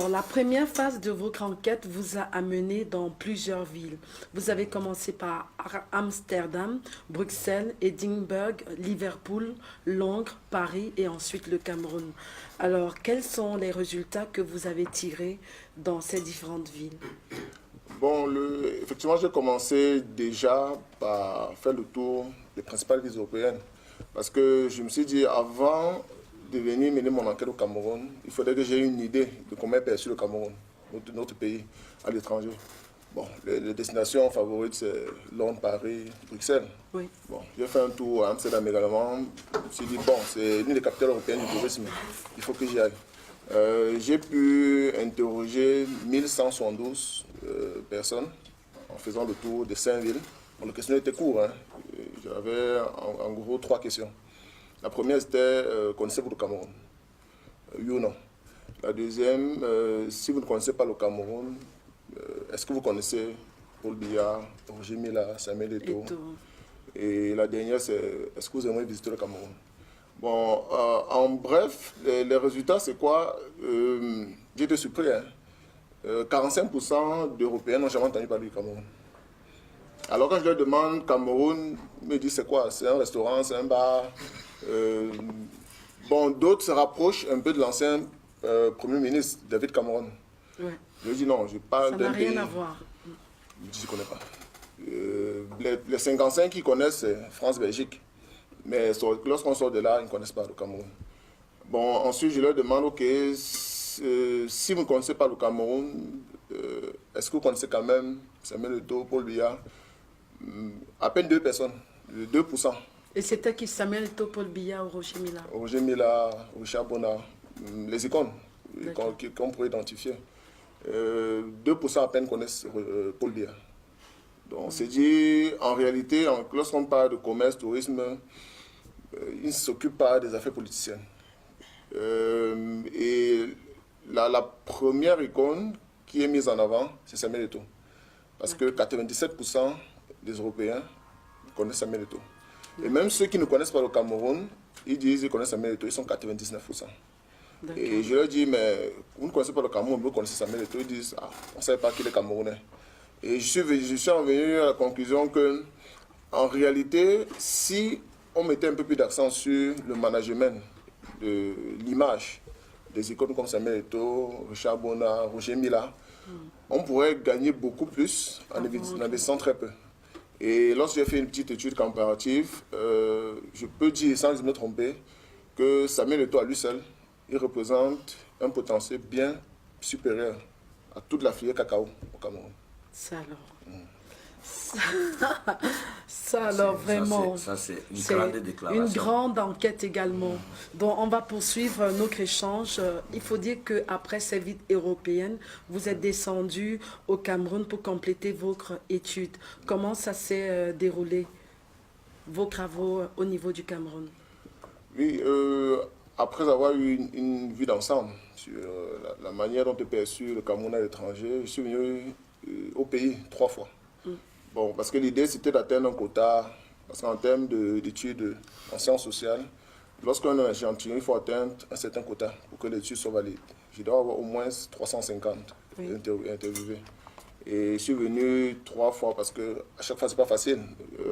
Alors, la première phase de votre enquête vous a amené dans plusieurs villes. Vous avez commencé par Amsterdam, Bruxelles, Édimbourg, Liverpool, Londres, Paris et ensuite le Cameroun. Alors, quels sont les résultats que vous avez tirés dans ces différentes villes? Bon, effectivement, j'ai commencé déjà par faire le tour des principales villes européennes. Parce que je me suis dit, avant de venir mener mon enquête au Cameroun, il faudrait que j'ai une idée de comment est perçu le Cameroun, notre pays, à l'étranger. Bon, les destinations favorites, c'est Londres, Paris, Bruxelles. Oui. Bon, j'ai fait un tour à Amsterdam également. Je me suis dit, bon, c'est l'une des capitales européennes du tourisme. Il faut que j'y aille. J'ai pu interroger 1172 personnes en faisant le tour de 5 villes. Bon, le questionnaire était court. Hein. J'avais en gros 3 questions. La première, c'était connaissez-vous le Cameroun? Oui ou non? La deuxième, si vous ne connaissez pas le Cameroun, est-ce que vous connaissez Paul Biya, Roger Mila, Samuel Eto'o? Et la dernière, c'est est-ce que vous aimeriez visiter le Cameroun? Bon, en bref, les résultats, c'est quoi? J'ai été surpris. Hein? 45% d'Européens n'ont jamais entendu parler du Cameroun. Alors quand je leur demande Cameroun, ils me disent c'est quoi? C'est un restaurant, c'est un bar. Bon, d'autres se rapprochent un peu de l'ancien Premier ministre, David Cameron. Ouais. Je dis non, je parle d'un pays. Ça n'a rien à voir. Je ne connais pas. Les 55 qui connaissent, c'est France-Belgique. Mais lorsqu'on sort de là, ils ne connaissent pas le Cameroun. Bon, ensuite, je leur demande, ok, si vous ne connaissez pas le Cameroun, est-ce que vous connaissez quand même Samuel Eto'o, Paul Biya? À peine 2 personnes, 2%. Et c'était qui, Samuel Eto'o, Paul Biya ou Roger Mila? Roger Mila, Richard Bona, les icônes qu'on pourrait identifier. 2% à peine connaissent Paul Biya. Donc, c'est dit, en réalité, lorsqu'on parle de commerce, tourisme, ils ne s'occupent pas des affaires politiciennes. Et la première icône qui est mise en avant, c'est Samuel Eto'o. Parce que 97% des Européens connaissent Samuel Eto'o. Et même ceux qui ne connaissent pas le Cameroun, ils disent qu'ils connaissent Samuel Eto'o, ils sont 99%. Et je leur dis, mais vous ne connaissez pas le Cameroun, vous connaissez Samuel Eto'o, ils disent, ah, on ne savait pas qu'il est Camerounais. Et je suis revenu à la conclusion que, en réalité, si on mettait un peu plus d'accent sur le management de l'image des icônes comme Samuel Eto'o, Richard Bona, Roger Mila, on pourrait gagner beaucoup plus en investissant très peu. Et lorsque j'ai fait une petite étude comparative, je peux dire, sans me tromper, que Samuel Eto'o à lui seul, il représente un potentiel bien supérieur à toute la filière cacao au Cameroun. Ça alors. Ça alors vraiment. Ça c'est une grande déclaration. Une grande enquête également. Donc on va poursuivre notre échange. Il faut dire qu'après ces villes européennes, vous êtes descendu au Cameroun pour compléter votre étude. Comment ça s'est déroulé, vos travaux au niveau du Cameroun? Oui, après avoir eu une vue d'ensemble sur la manière dont est perçu le Cameroun à l'étranger, je suis venu au pays 3 fois. Bon, parce que l'idée, c'était d'atteindre un quota, parce qu'en termes d'études en sciences sociales, lorsqu'on a un échantillon, il faut atteindre un certain quota pour que l'étude soit valide. Je dois avoir au moins 350 interviewés. Et je suis venu 3 fois parce que à chaque fois, ce n'est pas facile.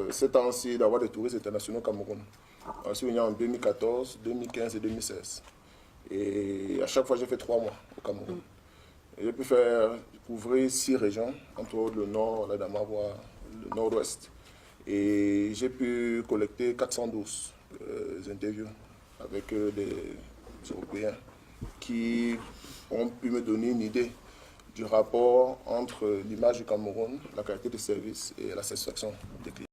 Ce temps-ci, d'avoir des touristes internationaux au Cameroun. Je suis venu en 2014, 2015 et 2016. Et à chaque fois, j'ai fait 3 mois au Cameroun. J'ai pu faire couvrir 6 régions, entre autres le nord, la Damavoie, le nord-ouest. Et j'ai pu collecter 412 interviews avec des Européens qui ont pu me donner une idée du rapport entre l'image du Cameroun, la qualité des services et la satisfaction des clients.